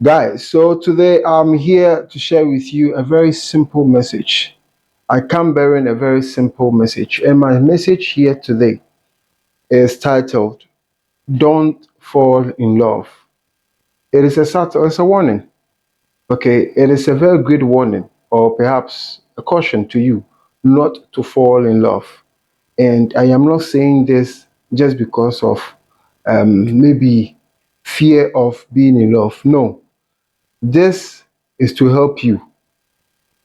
Guys, so today I'm here to share with you a very simple message. I come bearing a very simple message, and my message here today is titled Don't Fall in Love. It is a subtle, it's a warning. Okay, it is a very good warning, or perhaps a caution to you not to fall in love. And I am not saying this just because of maybe fear of being in love. No, this is to help you.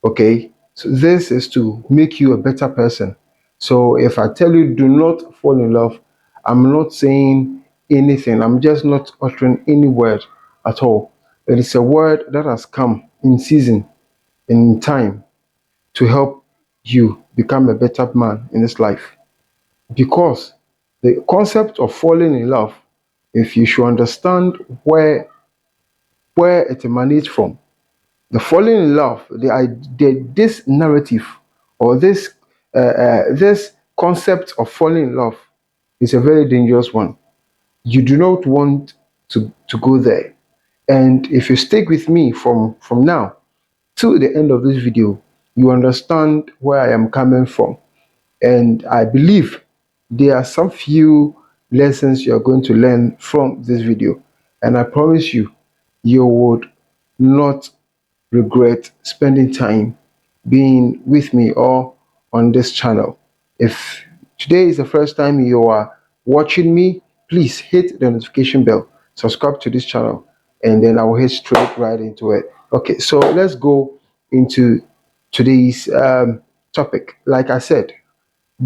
Okay, so this is to make you a better person. So if I tell you do not fall in love, I'm not saying anything. I'm just not uttering any word at all. It is a word that has come in season, in time, to help you become a better man in this life. Because the concept of falling in love, if you should understand where it emanates from, the falling in love, this narrative or this concept of falling in love is a very dangerous one. You do not want to go there. And if you stick with me from now to the end of this video, you understand where I am coming from. And I believe there are some few lessons you are going to learn from this video. And I promise you, you would not regret spending time being with me or on this channel. If today is the first time you are watching me, please hit the notification bell, subscribe to this channel, and then I will hit straight right into it. Okay, so let's go into today's topic. Like I said,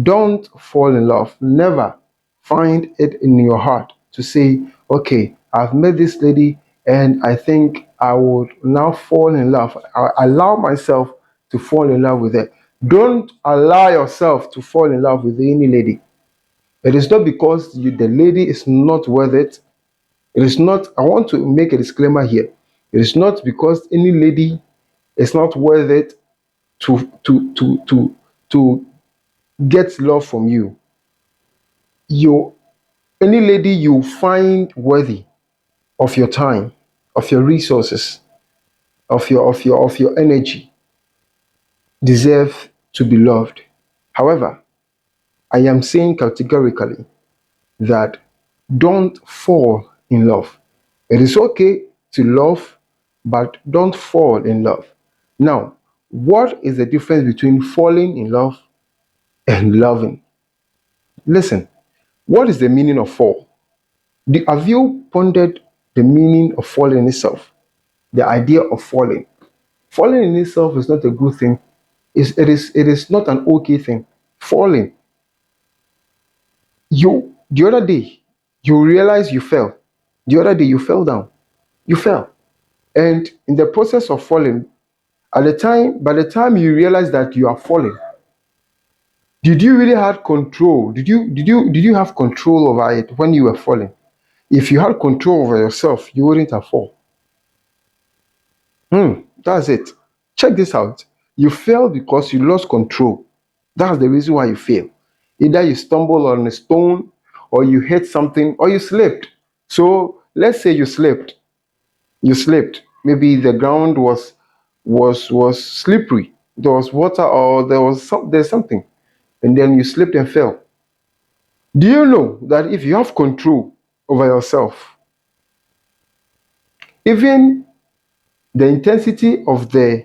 don't fall in love. Never find it in your heart to say, okay, I've met this lady and I think I would now fall in love. I allow myself to fall in love with her. Don't allow yourself to fall in love with any lady. It is not because the lady is not worth it. It is not, I want to make a disclaimer here. It is not because any lady is not worth it to get love from you. You Any lady you find worthy of your time, of your resources, of your energy deserve to be loved. However, I am saying categorically that don't fall in love. It is okay to love, but don't fall in love. Now, what is the difference between falling in love and loving? Listen, what is the meaning of fall? Have you pondered the meaning of falling itself? The idea of falling. Falling in itself is not a good thing. It is not an okay thing. Falling. The other day you realize you fell. The other day you fell down. You fell. And in the process of falling, by the time you realize that you are falling, did you really have control? Did you have control over it when you were falling? If you had control over yourself, you wouldn't have fallen. That's it. Check this out. You fail because you lost control. That's the reason why you fail. Either you stumble on a stone, or you hit something, or you slipped. So let's say you slipped. You slipped. Maybe the ground was slippery. There was water, or there's something, and then you slipped and fell. Do you know that if you have control over yourself, even the intensity of the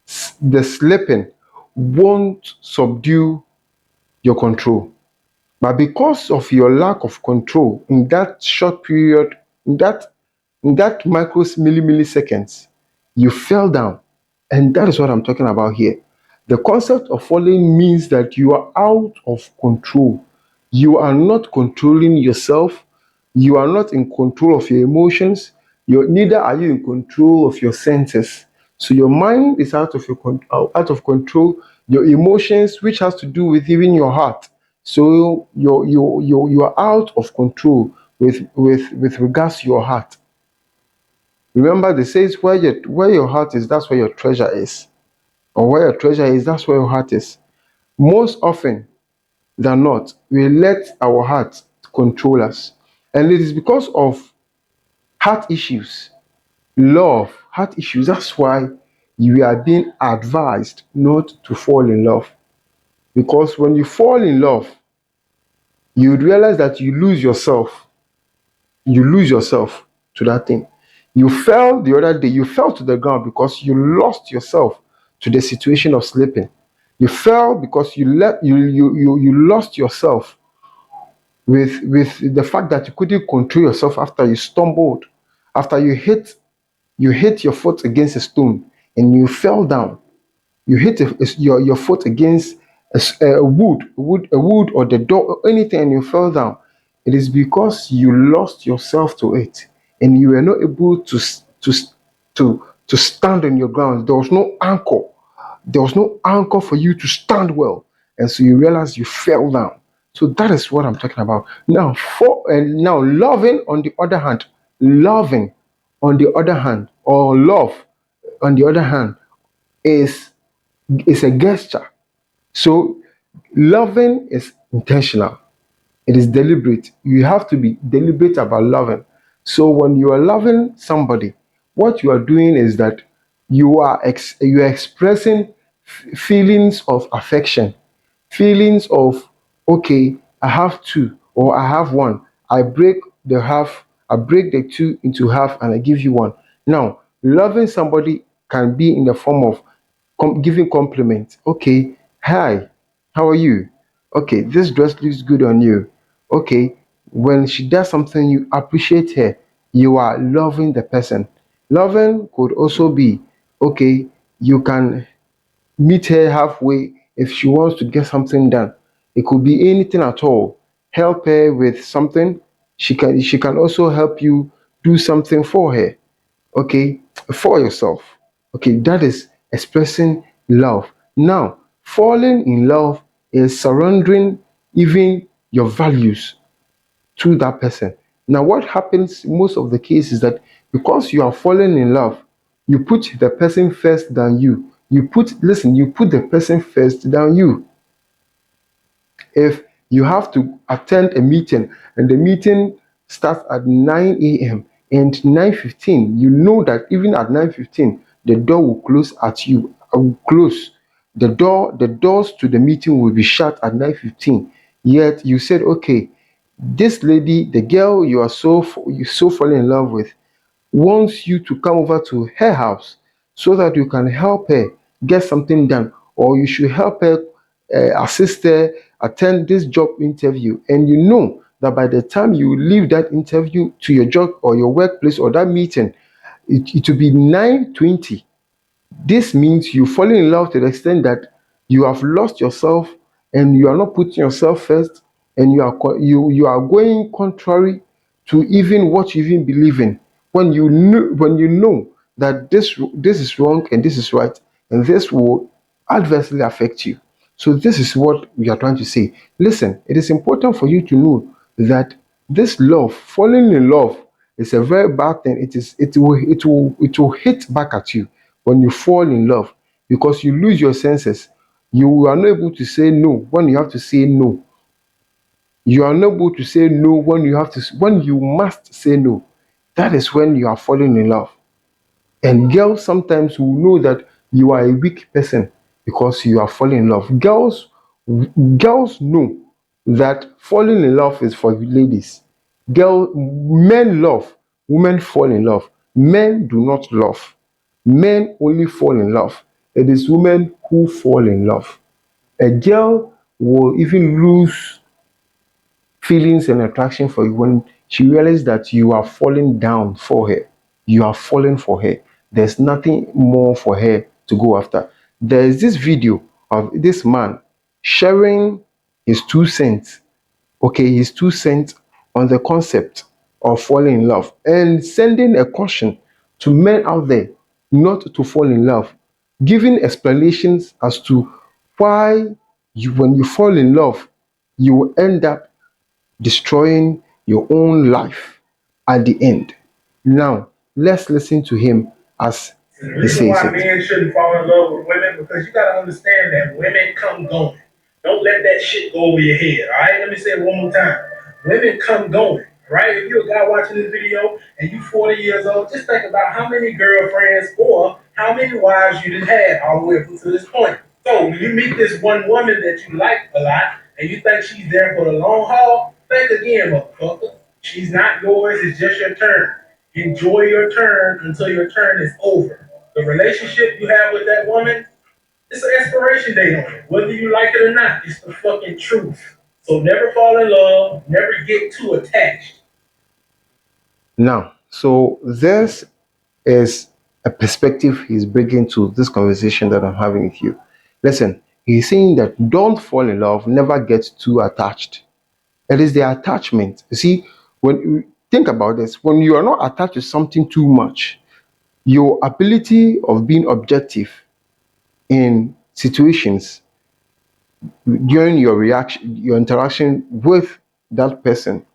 slipping won't subdue your control. But because of your lack of control in that short period, in that milliseconds, you fell down. And that is what I'm talking about here. The concept of falling means that you are out of control. You are not controlling yourself. You are not in control of your emotions. Neither are you in control of your senses. So your mind is out of control. Your emotions, which has to do with even your heart. So you are out of control with regards to your heart. Remember, they says where your heart is, that's where your treasure is. Or where your treasure is, that's where your heart is. Most often than not, we let our heart control us. And it is because of heart issues, love, heart issues. That's why you are being advised not to fall in love. Because when you fall in love, you would realize that you lose yourself. You lose yourself to that thing. You fell the other day, you fell to the ground because you lost yourself to the situation of sleeping. You fell because you lost yourself with the fact that you couldn't control yourself after you stumbled, after you hit your foot against a stone and you fell down. You hit your foot against a wood or the door or anything, and you fell down. It is because you lost yourself to it, and you were not able to stand on your ground. There was no anchor. There was no anchor for you to stand well, and so you realize you fell down. So that is what I'm talking about. Now loving on the other hand, loving on the other hand, or love on the other hand, is a gesture. So loving is intentional. It is deliberate. You have to be deliberate about loving. So when you are loving somebody, what you are doing is that you are expressing feelings of affection, feelings of, okay, I have two or I have one. I break the two into half and I give you one. Now, loving somebody can be in the form of giving compliments. Okay, hi, how are you? Okay, this dress looks good on you. Okay, when she does something, you appreciate her. You are loving the person. Loving could also be, okay, you can meet her halfway if she wants to get something done. It could be anything at all. Help her with something. She can also help you do something for her. Okay, for yourself. Okay, that is expressing love. Now, falling in love is surrendering even your values to that person. Now, what happens most of the case is that because you are falling in love, you put the person first than you. You put the person first than you. If you have to attend a meeting and the meeting starts at 9 a.m. and 9:15, you know that even at 9:15, the door will close at you. Will close. The doors to the meeting will be shut at 9:15. Yet you said, okay, this lady, the girl you so falling in love with, wants you to come over to her house so that you can help her get something done, or you should help her, assist her attend this job interview. And you know that by the time you leave that interview to your job or your workplace or that meeting, it will be 9:20. This means you falling in love to the extent that you have lost yourself and you are not putting yourself first, and you are going contrary to even what you even believe in. When you know that this is wrong and this is right, and this will adversely affect you. So this is what we are trying to say. Listen, it is important for you to know that this love, falling in love, is a very bad thing. It will hit back at you when you fall in love, because you lose your senses. You are not able to say no when you have to say no. You are not able to say no when you must say no. That is when you are falling in love. And girls sometimes will know that you are a weak person because you are falling in love. Girls know that falling in love is for ladies. Men love, women fall in love. Men do not love. Men only fall in love. It is women who fall in love. A girl will even lose feelings and attraction for you when she realizes that you are falling down for her. You are falling for her. There's nothing more for her to go after. There is this video of this man sharing his 2 cents, okay, his 2 cents on the concept of falling in love, and sending a caution to men out there not to fall in love, giving explanations as to why when you fall in love, you will end up destroying your own life at the end. Now, let's listen to him as he says it. The reason why men shouldn't fall in love with women, because you gotta understand that women come going. Don't let that shit go over your head. All right, let me say it one more time. Women come going. right? If you're a guy watching this video and you 40 years old, just think about how many girlfriends or how many wives you done had all the way up to this point. So when you meet this one woman that you like a lot and you think she's there for the long haul, think again, motherfucker. She's not yours, it's just your turn. Enjoy your turn until your turn is over. The relationship you have with that woman, it's an expiration date on it. Whether you like it or not, it's the fucking truth. So never fall in love, never get too attached. Now, so this is a perspective he's bringing to this conversation that I'm having with you. Listen, he's saying that don't fall in love, never get too attached. It is the attachment. You see, when you think about this, when you are not attached to something too much, your ability of being objective in situations during your reaction, your interaction with that person,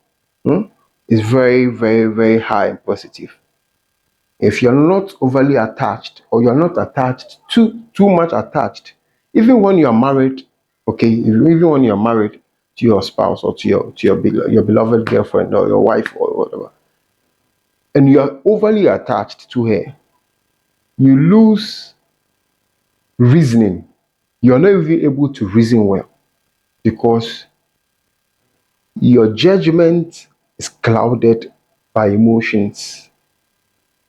hmm, is very, very, very high and positive. If you're not overly attached or you're not attached too much attached, even when you're married, okay, even when you're married to your spouse or to your beloved girlfriend or your wife or whatever, and you're overly attached to her, you lose reasoning. You're not even able to reason well because your judgment is clouded by emotions.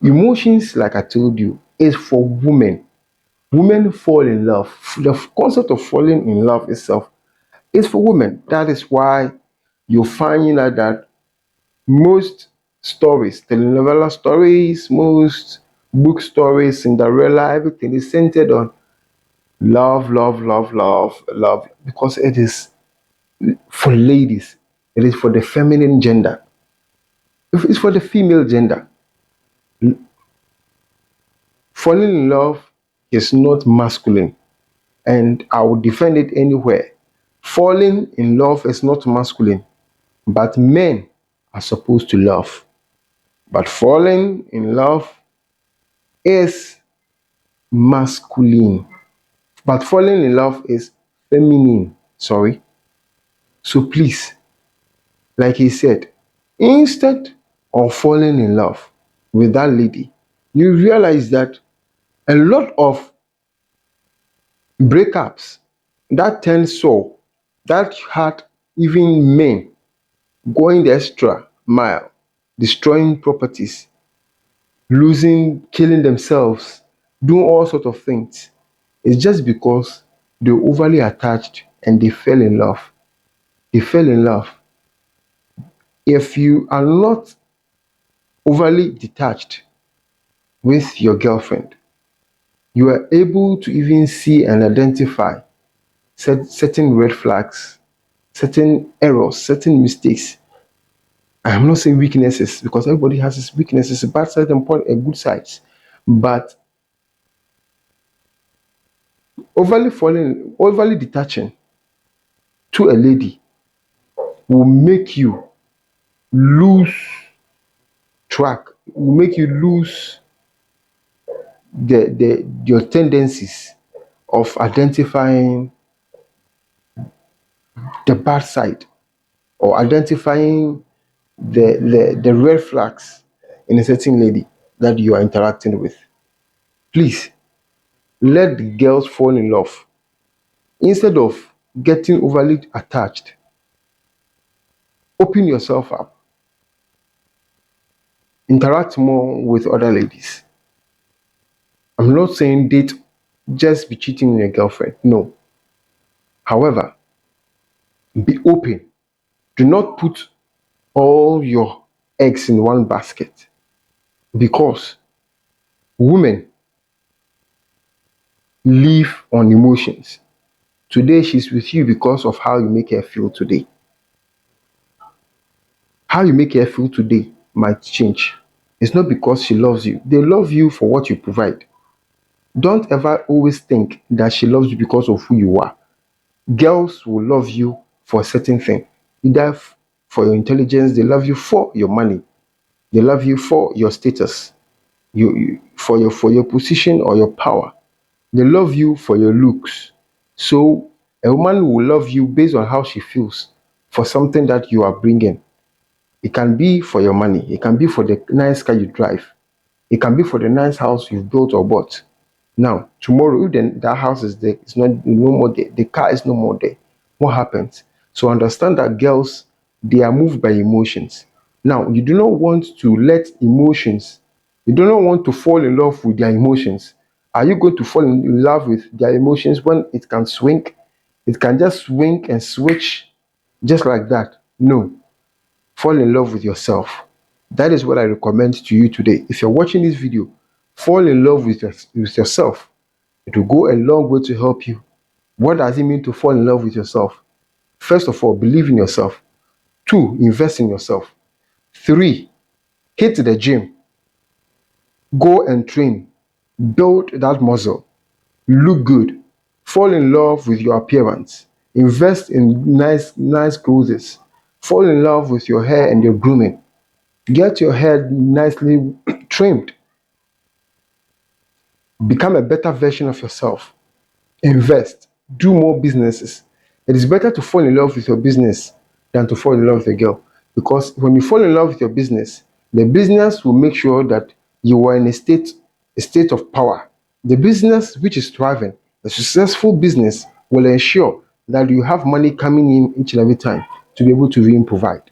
Emotions, like I told you, is for women. Women fall in love. The concept of falling in love itself is for women. That is why you're finding out that most stories, telenovela stories, most book stories, Cinderella, everything is centered on love, love, love, love, love, because it is for ladies. It is for the feminine gender. If it's for the female gender, falling in love is not masculine, and I will defend it anywhere. Falling in love is not masculine, but men are supposed to love. But falling in love is masculine. But falling in love is feminine. Sorry. So please, like he said, instead of falling in love with that lady, you realize that a lot of breakups that tend so that had even men going the extra mile, destroying properties, losing, killing themselves, doing all sorts of things. It's just because they're overly attached and they fell in love. They fell in love. If you are not overly detached with your girlfriend, you are able to even see and identify certain red flags, certain errors, certain mistakes. I'm not saying weaknesses because everybody has his weaknesses, a bad side and a good sides. But overly detaching to a lady will make you lose track, will make you lose your tendencies of identifying the bad side or identifying the red flags in a certain lady that you are interacting with. Please let the girls fall in love instead of getting overly attached. Open yourself up, interact more with other ladies. I'm not saying date, just be cheating on your girlfriend. No. However, be open. Do not put all your eggs in one basket because women live on emotions. Today, she's with you because of how you make her feel today. How you make her feel today might change. It's not because she loves you. They love you for what you provide. Don't ever always think that she loves you because of who you are. Girls will love you for a certain thing, either for your intelligence, they love you for your money, they love you for your status, for your position or your power. They love you for your looks. So a woman will love you based on how she feels for something that you are bringing. It can be for your money. It can be for the nice car you drive. It can be for the nice house you've built or bought. Now, tomorrow, if then that house is there, it's not no more there, the car is no more there. What happens? So understand that girls, they are moved by emotions. Now, you do not want to let emotions, you do not want to fall in love with their emotions. Are you going to fall in love with their emotions when it can swing? It can just swing and switch just like that. No, fall in love with yourself. That is what I recommend to you today. If you're watching this video, fall in love with yourself. It will go a long way to help you. What does it mean to fall in love with yourself? First of all, believe in yourself. Two, invest in yourself. Three, hit the gym. Go and train. Build that muscle. Look good. Fall in love with your appearance. Invest in nice clothes. Fall in love with your hair and your grooming. Get your hair nicely trimmed. Become a better version of yourself. Invest. Do more businesses. It is better to fall in love with your business than to fall in love with a girl. Because when you fall in love with your business, the business will make sure that you are in a state of power. The business which is thriving, a successful business, will ensure that you have money coming in each and every time to be able to even provide.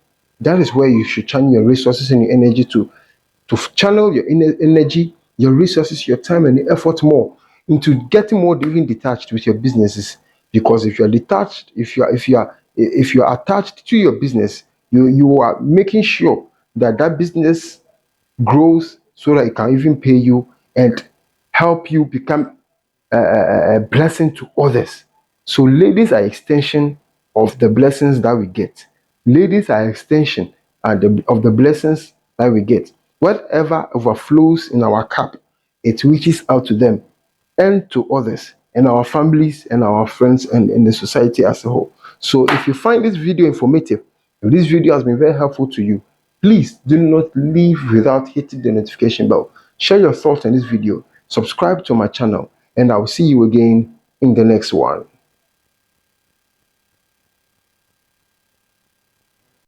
That is where you should channel your resources and your energy to channel your energy, your resources, your time, and your effort more into getting more even detached with your businesses. Because if you are detached, if you are attached to your business, you are making sure that that business grows so that it can even pay you and help you become a blessing to others. So ladies are extension of the blessings that we get. Ladies are extension of the blessings that we get. Whatever overflows in our cup, it reaches out to them and to others and our families and our friends and in the society as a whole. So if you find this video informative, if this video has been very helpful to you, please do not leave without hitting the notification bell. Share your thoughts on this video, subscribe to my channel, and I'll see you again in the next one.